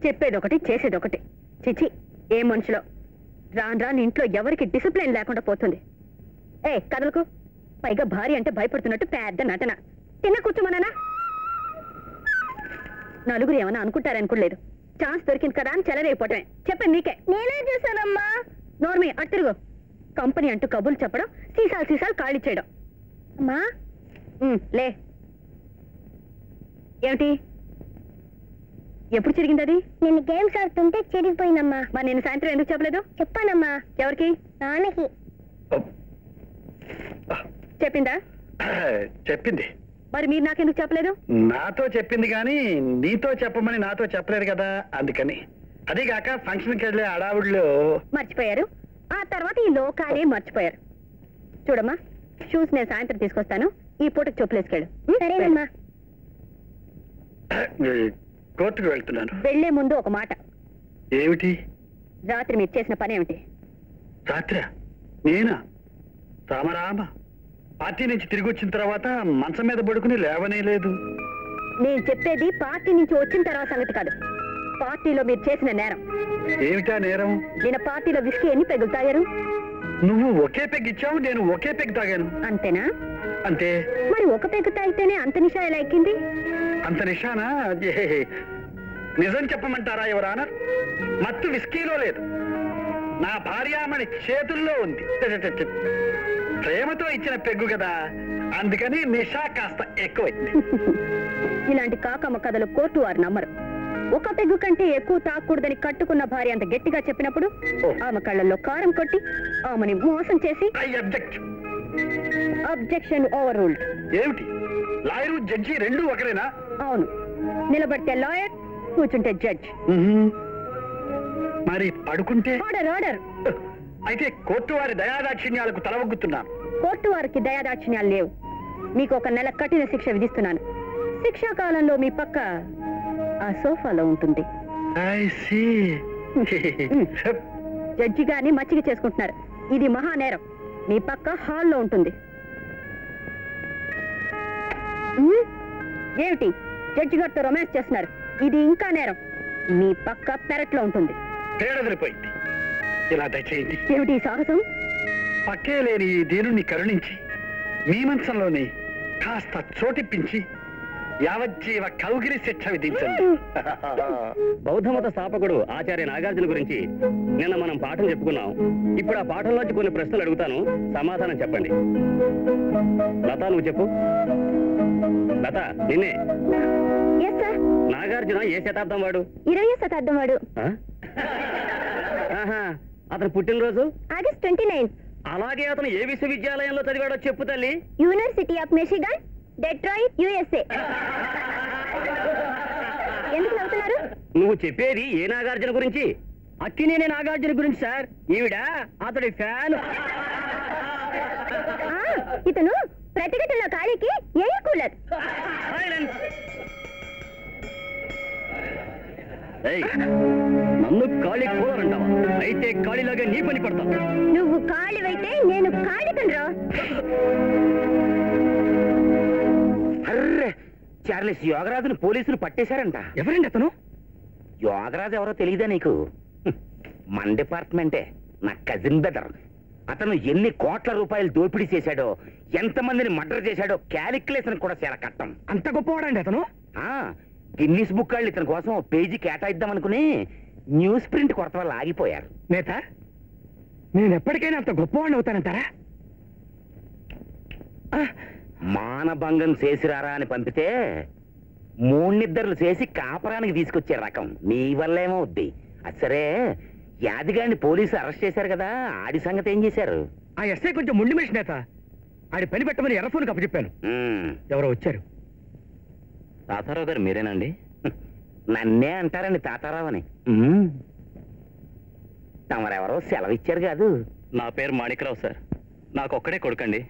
చెప్పేదొకటి చేసేదొకటి. చిచి, ఏ మనుషులో. రాను రాను ఇంట్లో ఎవరికి డిసిప్లిన్ లేకుండా పోతుంది. కదలకు. పైగా భార్య అంటే భయపడుతున్నట్టు పెద్ద నటన. తిన్న కూర్చోమన్నానా? నలుగురు ఏమన్నా అనుకుంటారనుకోలేదు. ఛాన్స్ దొరికింది కదా అని చెలరైపోవటమే. చెప్పండి నీకే. నేనే చేశానమ్మా. నోర్మి అట్టురుగు. కంపెనీ అంటూ కబుర్లు చెప్పడం, సీసాలు సీసాలు ఖాళీ చేయడం. అమ్మా లే. ఏమిటి? ఎప్పుడు చిరిగింది అది? నేను గేమ్స్ ఆడుతుంటే చిరిగిపోయిందమ్మా. మరి నేను సాయంత్రం ఎందుకు చెప్పలేదు? చెప్పానమ్మా. ఎవరికి? నాన్నకి. చెప్పిందా? చెప్పింది. మరి మీరు నాకెందుకు చెప్పలేదు? నాతో చెప్పింది కానీ నీతో చెప్పమని నాతో చెప్పలేదు కదా, అందుకని. అదిగాక ఫంక్షన్కి వెళ్ళే అడావుడిలో మర్చిపోయారు. ఆ తర్వాత ఈ లోకాలే మర్చిపోయారు. చూడమ్మా, షూస్ నేను సాయంత్రం తీసుకొస్తాను. ఈ పూటకి చెప్పులేసుకెళ్ళు. సరేనమ్మా. కోర్టుకు వెళ్తున్నాను. వెళ్లే ముందు ఒక మాట. ఏమిటి? రాత్రి మీరు చేసిన పని ఏమిటి? రాత్రి నేనా? రామరామ, పార్టీ నుంచి తిరిగి వచ్చిన తర్వాత మంచం మీద పడుకుని లేవనే లేదు. నేను చెప్పేది పార్టీ నుంచి వచ్చిన తర్వాత సంగతి కాదు. పార్టీలో మీరు చేసిన నేరం. ఏమిటా నేరం? నిన్న పార్టీలో విస్కీ ఎన్ని పెగ్గులు తాగారు? నువ్వు ఒకే పెగ్ ఇచ్చావు, నేను ఒకే పెగ్ తాగాను. అంతేనా? అంతే. మరి ఒక పెగ్గు తాగితేనే అంత నిషా ఎలా ఎక్కింది? అంత నిషానా? నిజం చెప్పమంటారా ఎవరానా? మత్తు విస్కీలో లేదు, నా భార్యామణి చేతుల్లో ఉంది. ప్రేమతో ఇచ్చిన పెగ్గు కదా, అందుకని నిషా కాస్త ఎక్కువైంది. ఇలాంటి కాకమ్మ కథలు కోర్టు వారు నమ్మరు. ఒక పెగ్గు కంటే ఎక్కువ తాకూడదని కట్టుకున్న భార్య అంత గట్టిగా చెప్పినప్పుడు ఆమె కళ్ళల్లో కారం కొట్టి ఆమెని మోసం చేసి అబ్జెక్షన్ ఓవర్ రూల్డ్. ఏమిటి? లాయరు జడ్జి రెండు ఒకరేనా? అవును. నిలబడితే లాయర్, కూర్చుంటే జడ్జ్. మరి పడుకుంటే? Order order. అయితే కోర్టు వారి దయాదాక్షిణ్యాలకు తలవగ్గుతున్నాను. కోర్టు వారికి దయాదాక్షిణ్యాలు లేవు. మీకు ఒక నెల కఠిన శిక్ష విధిస్తున్నాను. శిక్షా కాలంలో మీ పక్క ఆ సోఫాలో ఉంటుంది. జడ్జి గారిని మచ్చిక చేసుకుంటున్నారు. ఇది మహానేరం. మీ పక్క హాల్లో ఉంటుంది. ఏమిటి? జడ్జి గారితో రొమాన్స్ చేస్తున్నారు. ఇది ఇంకా నేరం. మీ పక్క పెరట్లో ఉంటుంది. పేడదిరిపోయింది. ఇలా దయచేయండి. ఏమిటి సాహసం? పక్కే లేని ఈ దీనుని కరుణించి మీ మంచంలోని కాస్త చోటిప్పించి యావజ్జీవ కౌగిలి శిక్ష విధించండి. బౌద్ధమత స్థాపకుడు ఆచార్య నాగార్జున గురించి నిన్న మనం పాఠం చెప్పుకున్నాం. ఇప్పుడు ఆ పాఠంలోంచి కొన్ని ప్రశ్నలు అడుగుతాను, సమాధానం చెప్పండి. లత, నువ్వు చెప్పు. లత, నిన్నే. నాగార్జున ఏ శతాబ్దం వాడు? 20వ శతాబ్దం వాడు. అతను పుట్టినరోజు ఆగస్ట్ 29. అలాగే అతను ఏ విశ్వవిద్యాలయంలో చదివాడో చెప్పు తల్లి. University of Michigan, Detroit, USA. ఎందుకు నవ్వుతున్నారు? నువ్వు చెప్పేది ఏ నాగార్జున గురించి? అక్కినేని నాగార్జున గురించి సార్. ఈవిడ అతడి ఫ్యాన్. ఇతను ప్రతిఘటన ఖాళీకి ఎయిర్ కూలర్. నన్ను ఖాళీ కూలర్ అంటావా? అయితే ఖాళీలాగా నీ పని పడతా. నువ్వు ఖాళీవైతే నేను ఖాళీతనరా. అర్రే, చార్లెస్ యోగరాజును పోలీసులు పట్టేశారంట. ఎవరండి అతను? యోగరాజు ఎవరో తెలియదా నీకు? మన డిపార్ట్మెంటే. నా కజిన్ బ్రదర్. అతను ఎన్ని కోట్ల రూపాయలు దోపిడీ చేశాడో, ఎంతమందిని మర్డర్ చేశాడో క్యాలిక్యులేషన్ కూడా చాలా కట్టం. అంత గొప్పవాడండి అతను? గిన్నీస్ బుక్ వాళ్ళు ఇతని కోసం పేజీ కేటాయిద్దాం అనుకుని న్యూస్ ప్రింట్ కొరత వల్ల ఆగిపోయారు. నేత, నేను ఎప్పటికైనా అంత గొప్పవాడిని అవుతానంటారా? మానభంగం చేసిరారా అని పంపితే 3 నిద్రలు చేసి కాపరానికి తీసుకొచ్చే రకం. నీ వల్లేమవుద్ది. అది సరే, యాదిగాడిని పోలీసులు అరెస్ట్ చేశారు కదా, ఆడి సంగతి ఏం చేశారు? ఆ ఎస్ఐ కొంచెం ముండి మనిషి నేత. ఆడి పని పెట్టమని ఎర్రఫోన్ కప్పచెప్పాను. ఎవరో వచ్చారు. తాతారావు గారు మీరేనండి? నన్నే అంటారండి తాతారావు అని. తమరెవరో సెలవు ఇచ్చారు కాదు? నా పేరు మాణిక్రావు సార్. నాకొక్కడే కొడుకండి.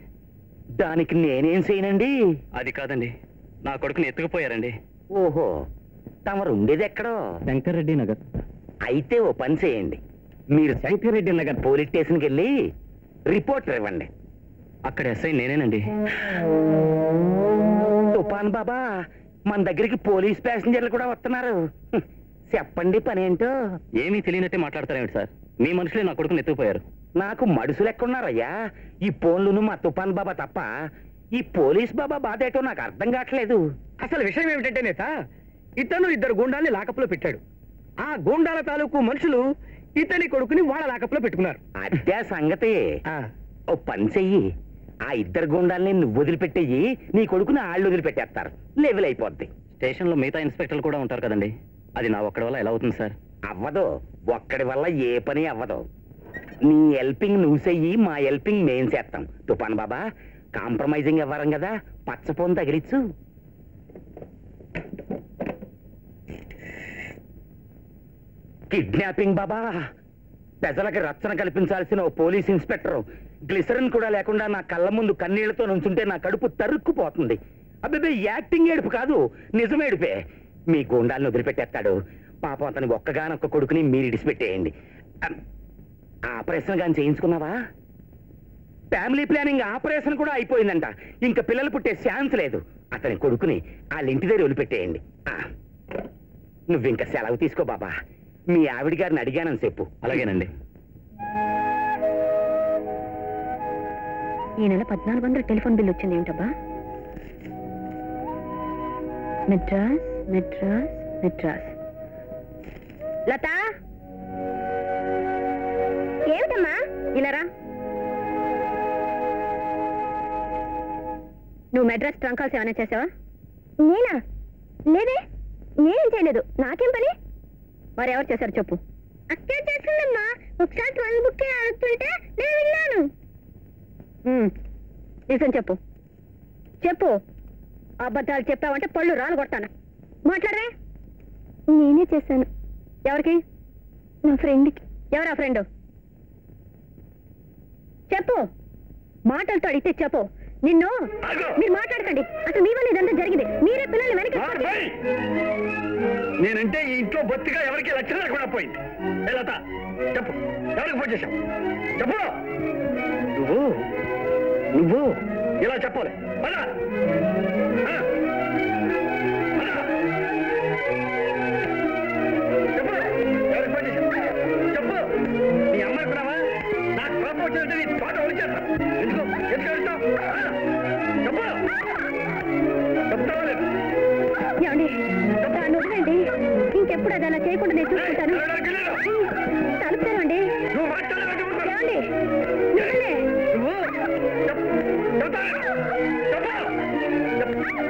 దానికి నేనేం చేయనండి? అది కాదండి, నా కొడుకుని ఎత్తుకుపోయారండి. ఓహో, తమరు ఉండేది ఎక్కడో? శంకర్రెడ్డి నగర్. అయితే ఓ పని చేయండి, మీరు శంకర్రెడ్డి నగర్ పోలీస్ స్టేషన్కి వెళ్ళి రిపోర్ట్ ఇవ్వండి. అక్కడ ఎస్ఐ నేనేనండి. తుఫాన్ బాబా, మన దగ్గరికి పోలీస్ ప్యాసింజర్లు కూడా వస్తున్నారు. చెప్పండి పని ఏంటో. ఏమీ తెలియనట్టే మాట్లాడతారేమిటి సార్? మీ మనుషులే నా కొడుకుని ఎత్తుకుపోయారు. నాకు మడుసులు ఎక్కడున్నారయ్యా? ఈ ఫోన్లును మా తుఫాన్ బాబా తప్ప ఈ పోలీస్ బాబా బాధ ఏంటో నాకు అర్థం కావట్లేదు. అసలు విషయం ఏమిటంటే నేత, ఇతను 2 గూండాల్ని లాకప్లో పెట్టాడు. ఆ గూండాల తాలూకు మనుషులు ఇతని కొడుకుని వాళ్ళ లాకప్లో పెట్టుకున్నారు. అదే సంగతి. ఓ పని చెయ్యి, ఆ 2 గుండాల్ని నువ్వు వదిలిపెట్టేయి, నీ కొడుకుని వాళ్ళు వదిలిపెట్టేస్తారు, లెవెల్ అయిపోద్ది. స్టేషన్లో మిగతా ఇన్స్పెక్టర్లు కూడా ఉంటారు కదండి, అది నా ఒక్కడి వల్ల ఎలా అవుతుంది సార్? అవ్వదు, ఒక్కడి వల్ల ఏ పని అవ్వదు. నీ హెల్పింగ్ నువ్వు చెయ్యి, మా హెల్పింగ్ మేం చేస్తాం. తుఫాన్ బాబా, కాంప్రమైజింగ్ ఇవ్వరం కదా, పచ్చపోను తగిలిచ్చు. కిడ్నాపింగ్ బాబా, ప్రజలకు రక్షణ కల్పించాల్సిన ఓ పోలీస్ ఇన్స్పెక్టర్ గ్లిసరిన్ కూడా లేకుండా నా కళ్ళ ముందు కన్నీళ్లతో నుంచుంటే నా కడుపు తరుక్కుపోతుంది. అబ్బాయి యాక్టింగ్ ఏడుపు కాదు, నిజమేడుపే. మీ గుండాలను వదిలిపెట్టేస్తాడు. పాపం అతని ఒక్కగానొక్క కొడుకుని మీరు ఇడిచిపెట్టేయండి. ఆపరేషన్ గాని చేయించుకున్నావా? ఫ్యామిలీ ప్లానింగ్ ఆపరేషన్ కూడా అయిపోయిందంట. ఇంకా పిల్లలు పుట్టే ఛాన్స్ లేదు. అతని కొడుకుని వాళ్ళ ఇంటి దగ్గర వదిలిపెట్టేయండి. నువ్వింక సెలవు తీసుకో బాబా. మీ ఆవిడ గారిని అడిగానని చెప్పు. అలాగేనండి. ఈ నెల 1400 టెలిఫోన్ బిల్ వచ్చింది ఏమిటబ్బా? మెడ్రాస్ మెడ్రాస్ మెడ్రాస్. లత, ఏమిటమ్మా? ఇలారా. నువ్వు మెడ్రాస్ ట్రంక్ కాల్స్ ఏమైనా చేసావా? నేనా? లేదే, నేనేం చేయలేదు. నాకేం పని? మరి ఎవరు చేశారు చెప్పు. అక్కే చేసిందమ్మా. ఒకసారి ట్రంక్ బుక్ అడుగుతుంటే నేను విన్నాను. నిజం చెప్పు, చెప్పు. అబద్ధాలు చెప్పావంటే పళ్ళు రాలు కొడతాను. మాట్లాడరే. నేనే చేశాను. ఎవరికి? నా ఫ్రెండ్కి. ఎవరా ఫ్రెండ్? చెప్పు. మాటలతో అడిగితే చెప్పు. నిన్ను మీరు మాట్లాడకండి. అసలు మీ వల్ల ఇదంతా జరిగింది. మీరే పిల్లల్ని వెనక్కి. నేనంటే ఈ ఇంట్లో బొత్తిగా ఎవరికి లక్షణ లేకుండా పోయింది. లత, చెప్పు, ఎవరికి ఫోన్ చేశావు? చెప్పు. నువ్వు ఇలా చెప్పాలి. చెప్పు, ఎవరికి ఫోన్ చేశావు? చెప్పు. నీ అమ్మాయి కూడావా? నాకు కోపం వచ్చినట్టు నీ తోట ఒలిచేస్తా. ఎందుకు వెళ్తావు? చెప్పు. చెప్తావా లేదు? ఏమండి, దాన్ని వదిలేండి. ఇంకెప్పుడు అది అలా చేయకుండా నేను చూసుకుంటాను. తలుపుతానండి. నువ్వు మాట్లాడేవాడు ఏమండి, నిజమే.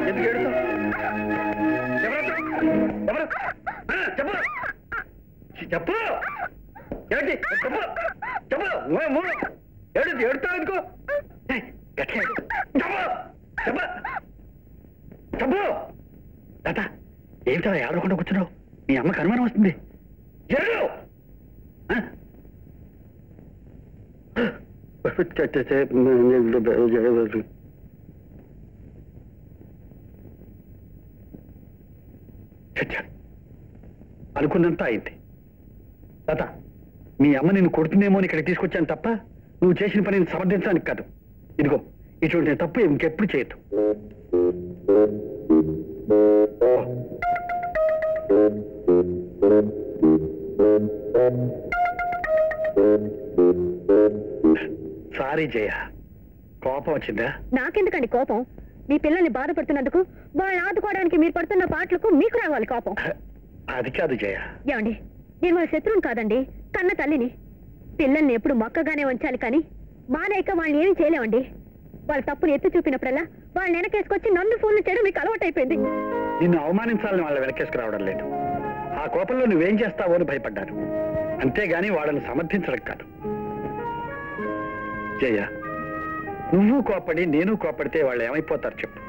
ఎందుకు ఏడుస్తావు? ఎవరు? చెప్పు. చెప్పు. ఏంటి? చెప్పు. చెప్పు. ఏడుతావు ఎందుకు? చెప్పు. చెప్పు. చెప్పు. లత, ఏమిటా ఏడవకుండా కూర్చున్నావు? నీ అమ్మకి అనుమానం వస్తుంది. ఏడు. అనుకున్నంత అయింది. లత, మీ అమ్మ నిన్ను కొడుతుందేమో అని ఇక్కడికి తీసుకొచ్చాను తప్ప నువ్వు చేసిన పనిని సమర్థించడానికి కాదు. ఇదిగో, ఇటువంటి తప్పు ఇంకెప్పుడు చేయొద్దు. సారీ జయ, కోపం వచ్చిందా? నాకెందుకండి కోపం? మీ పిల్లల్ని బాధపడుతున్నందుకు, వాళ్ళని ఆదుకోవడానికి మీరు పడుతున్న పాటలకు మీకు రావాలి కోపం. అది కాదు జయ. ఏమండి, నేను వాళ్ళ శత్రువుని కాదండి, కన్న తల్లిని. పిల్లల్ని ఎప్పుడు మొక్కగానే ఉంచాలి కానీ మానేక వాళ్ళని ఏమీ చేయలేమండి. వాళ్ళ తప్పుని ఎత్తి చూపినప్పుడల్లా వాళ్ళని వెనకేసుకొచ్చి నన్ను ఫోన్లు చేయడం మీకు అలవాటైపోయింది. నిన్ను అవమానించాలని వాళ్ళ వెనకేసుకురావడం లేదు. ఆ కోపంలో నువ్వేం చేస్తావో అని భయపడ్డాను, అంతేగాని వాళ్ళని సమర్థించడం కాదు. జయ, నువ్వు కోపడి నేను కోపడితే వాళ్ళు ఏమైపోతారు చెప్పు?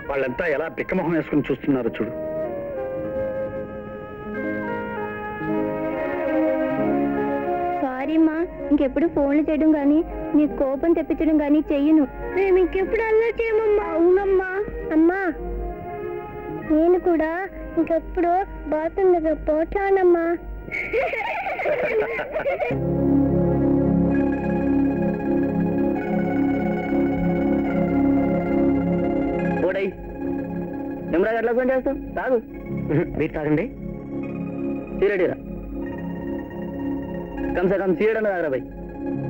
వాళ్ళంతా ఎలా బిక్కమొహం వేసుకుని చూస్తున్నారో చూడు. సారీ మా, ఇంకెప్పుడు ఫోన్లు చేయడం గానీ నీ కోపం తెప్పించడం గానీ చెయ్యను. మేము ఇంకెప్పుడు అలా చేయమమ్మా. అవునమ్మా. అమ్మా, నేను కూడా ఇంకెప్పుడు బాత్రూమ్ దగ్గర పోతానమ్మా. ఓడై నిమ్మరాజు ఎట్లా పని చేస్తాం తాగు. మీరు తాగండి. తీరడీరా కమ్సే కమ్ తీయడం తాగరా బాయ్.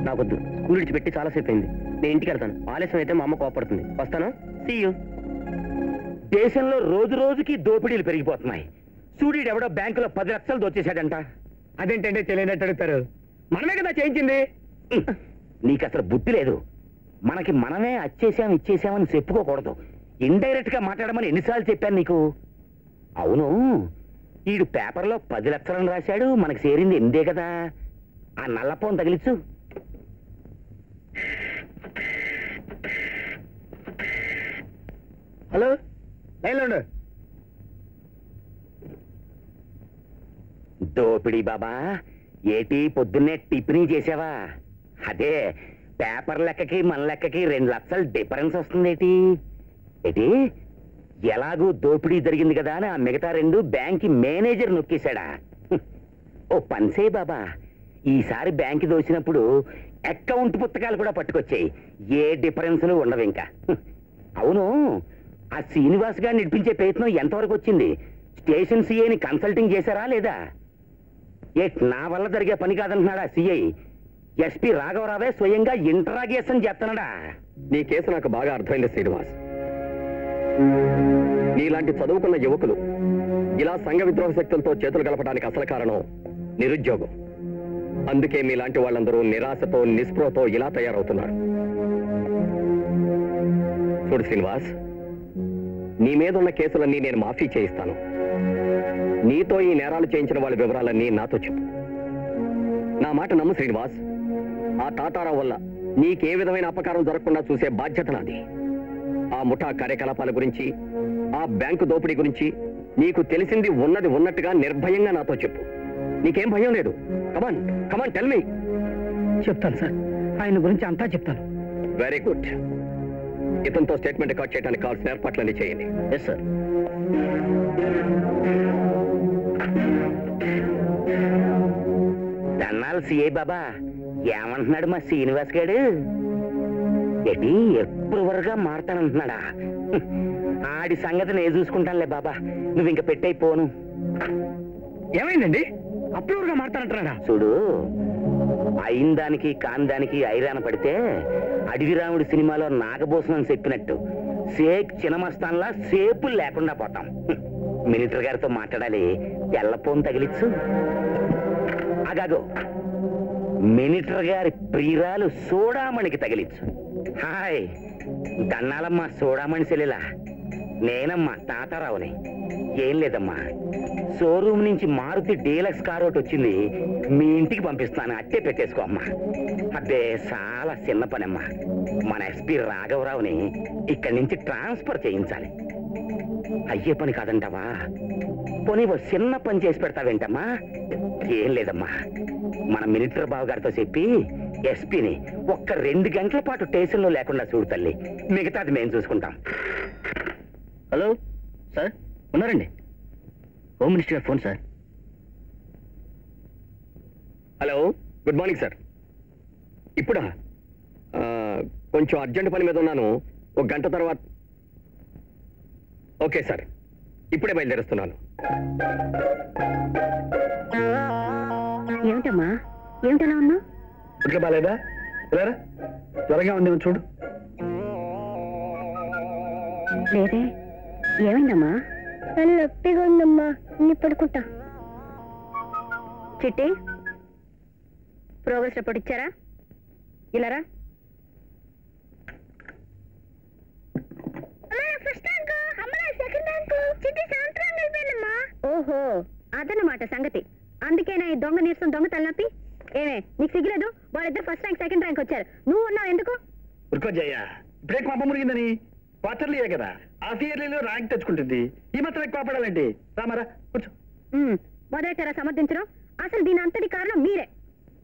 నాకొద్దు, స్కూల్ విడిచిపెట్టి చాలాసేపు అయింది. నేను ఇంటికి వెళ్తాను. ఆలస్యం అయితే మా అమ్మ కోపడుతుంది. వస్తాను. See you. దేశంలో రోజు రోజుకి దోపిడీలు పెరిగిపోతున్నాయి. సూర్యుడు ఎవడో బ్యాంకులో 10 లక్షలు దోచేశాడంట. అదేంటంటే తెలియనట్టు అడుగుతారు. మనమే కదా చేయించింది. నీకు అసలు బుద్ధి లేదు. మనకి మనమే అచ్చేసాం ఇచ్చేసామని చెప్పుకోకూడదు. ఇండైరెక్ట్ గా మాట్లాడమని ఎన్నిసార్లు చెప్పాను నీకు? అవును, ఈడు పేపర్లో 10 లక్షలను రాశాడు. మనకి చేరింది 8 కదా. ఆ నల్లపోన్ తగిలిచ్చు. హలో, లైన్లో ఉండు. దోపిడీ బాబా, ఏటి పొద్దున్నే టిఫినీ చేసావా? అదే పేపర్ లెక్కకి మన లెక్కకి 2 లక్షలు డిఫరెన్స్ వస్తుందేటి? ఏటి ఎలాగూ దోపిడీ జరిగింది కదా అని ఆ మిగతా 2 బ్యాంక్ మేనేజర్ నొక్కేశాడా? ఓ పనిసే బాబా, ఈసారి బ్యాంక్ దోచినప్పుడు అకౌంట్ పుస్తకాలు కూడా పట్టుకొచ్చాయి. ఏ డిఫరెన్స్లు ఉండవు ఇంకా. అవును, ఆ శ్రీనివాస్ గారిని నడిపించే ప్రయత్నం ఎంతవరకు వచ్చింది? స్టేషన్ సిఐని కన్సల్టింగ్ చేశారా లేదా? నా వల్ల జరిగే పని కాదంటున్నాడా సిఐ? ఎస్పీ రాఘవరావే స్వయంగా ఇంటరాగేషన్ చేస్తున్నాడా? నీ కేసు నాకు బాగా అర్థమైంది శ్రీనివాస్. నీలాంటి చదువుకున్న యువకులు ఇలా సంఘ విద్రోహ శక్తులతో చేతులు కలపడానికి అసలు కారణం నిరుద్యోగం. అందుకే మీలాంటి వాళ్ళందరూ నిరాశతో నిస్పృహతో ఇలా తయారవుతున్నారు. చూడు శ్రీనివాస్, నీ మీద ఉన్న కేసులన్నీ నేను మాఫీ చేయిస్తాను. నీతో ఈ నేరాలు చేయించిన వాళ్ళ వివరాలన్నీ నాతో చెప్పు. నా మాట నమ్ము శ్రీనివాస్. ఆ తాతారావు వల్ల నీకే విధమైన అపకారం జరగకుండా చూసే బాధ్యత నాది. ఆ ముఠా కార్యకలాపాల గురించి, ఆ బ్యాంకు దోపిడీ గురించి నీకు తెలిసింది ఉన్నది ఉన్నట్టుగా నిర్భయంగా నాతో చెప్పు. నీకేం భయం లేదు. Come on come on, tell me. చెప్తాను సార్, ఆయన గురించి అంతా చెప్తాను. Very good. ఇతనితో స్టేట్మెంట్ రికార్డ్ చేయడానికి కావాల్సిన ఏర్పాట్లన్నీ చేయండి. Yes sir. దన్నాలు సిఐ బాబా, ఏమంటున్నాడు మా శ్రీనివాస్ గారు? ఎటి ఎప్పుడు వరగా మారతానంటున్నాడా? ఆడి సంగతి నేను చూసుకుంటానులే బాబా, నువ్వు ఇంక పెట్టయిపోను. ఏమైందండి? అప్రూవర్గా మారుతానంటున్నాడా? చూడు, అయిన దానికి కాని దానికి ఐరాన పడితే అడవిరాముడి సినిమాలో నాగభూషణం చెప్పినట్టు షేక్ చినమస్తాన్లా సేపులు లేకుండా పోతాం. మినిస్టర్ గారితో మాట్లాడాలి. తెల్లపోను తగిలిచ్చు. అగాగో, మినిస్టర్ గారి ప్రియురాలు సోడామణికి తగిలిచ్చు. హాయ్, దన్నాలమ్మా సోడామణి సెల్లిలా. నేనమ్మా తాతారావుని. ఏం లేదమ్మా, షోరూమ్ నుంచి మారుతి డీలక్స్ కార్ ఒకటి వచ్చింది. మీ ఇంటికి పంపిస్తాను, అట్టే పెట్టేసుకో అమ్మా. అదే చాలా చిన్న పని అమ్మా. మన ఎస్పీ రాఘవరావుని ఇక్కడి నుంచి ట్రాన్స్ఫర్ చేయించాలి. అయ్యే పని కాదంటావా? పోనీ ఓ చిన్న పని చేసి పెడతావేంటమ్మా? ఏం లేదమ్మా, మన మినిస్టర్ బాబు గారితో చెప్పి ఎస్పీని ఒక్క 2 గంటల పాటు స్టేషన్లో లేకుండా చూడు తల్లి. మిగతాది మేము చూసుకుంటాం. హలో సార్, ఉన్నారండి? హోమ్ మినిస్టర్ గారు phone sir. Hello, good morning sir. ఇప్పుడా? కొంచెం అర్జెంట్ పని మీద ఉన్నాను. 1 గంట తర్వాత. ఓకే సార్, ఇప్పుడే బయలుదేరుస్తున్నాను. ఏమిటమ్మా, ఏమిటలా ఉన్నావు? ఇట్లా బాలేదా? లేరా, త్వరగా ఉంది చూడు. లేదే, ఏమైందమ్మా? నన్ను నొప్పిగా ఉందమ్మా, నీ పడుకుంటా. చిట్టి, ప్రోగ్రెస్ రిపోర్ట్ ఇచ్చారా? ఇలారా. ఓహో, అదన్నమాట సంగతి. అందుకేనా ఈ దొంగ నీరసం, దొంగ తలనొప్పి? ఏమే, నీకు సిగ్గులేదు? వాళ్ళిద్దరు ఫస్ట్ ర్యాంక్ సెకండ్ ర్యాంక్ వచ్చారు, నువ్వు ఉన్నావు ఎందుకు? ఉరుకోజయ్యా, ఇప్పుడే కోప మురిగిందని. క్వార్టర్లీయే కదా, హాఫ్ ఇయర్లీలో ర్యాంక్ తెచ్చుకుంటుంది. ఈ మాత్రం ఎక్కువ పడాలండి. రామారా, కూర్చో. మొదలెట్టారా సమర్థించడం? అసలు దీని అంతటి కారణం మీరే.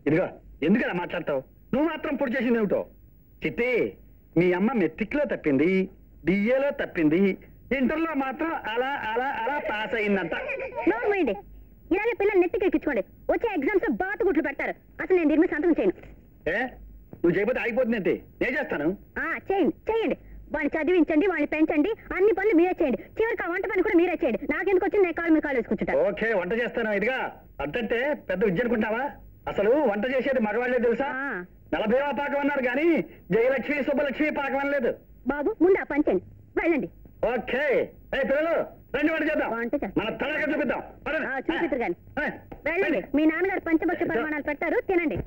ఇదిగో, ఎందుకలా మాట్లాడతావు? నువ్వు మాత్రం పొడి చేసింది ఏమిటో. చిట్టి, మీ అమ్మ మెట్రిక్లో తప్పింది, డిఏలో తప్పింది, ఇంటర్లో మాత్రం అలా అలా అలా పాస్ అయిందంట. నోర్మైండి, ఇలాగే పిల్లలు నెత్తికి ఎక్కించుకోండి. వచ్చే ఎగ్జామ్స్ లో బాతు గుట్లు పెడతారు. అసలు నేను దీని మీద సంతకం చేయను. నువ్వు చేయకపోతే అయిపోతుందంటే నేను చేస్తాను. చేయండి చేయండి. వాడిని చదివించండి, వాడిని పెంచండి, అన్ని పనులు మీరే చేయండి. చివరికి ఆ వంట పని కూడా మీరే చేయండి. నాకెందుకు వచ్చింది, నేను కాలు మీ కాలు వేసుకుంటా. ఓకే, వంట చేస్తాను. ఇదిగా అంటే పెద్ద విద్య అనుకుంటావా? అసలు వంట చేసేది మగవాళ్లే తెలుసా? 40వ పాకం అన్నారు కానీ జయలక్ష్మి శుభలక్ష్మి పాకం అనలేదు. బాబు ముందు ఆ పని చేయండి, వెళ్ళండి. ఓకే పిల్లలు రండి, వంట చేద్దాం. మన తలక చూపిద్దాం. చూపిద్దరు కానీ వెళ్ళండి. మీ నాన్నగారు పంచభక్ష పరిమాణాలు పెడతారు, తినండి.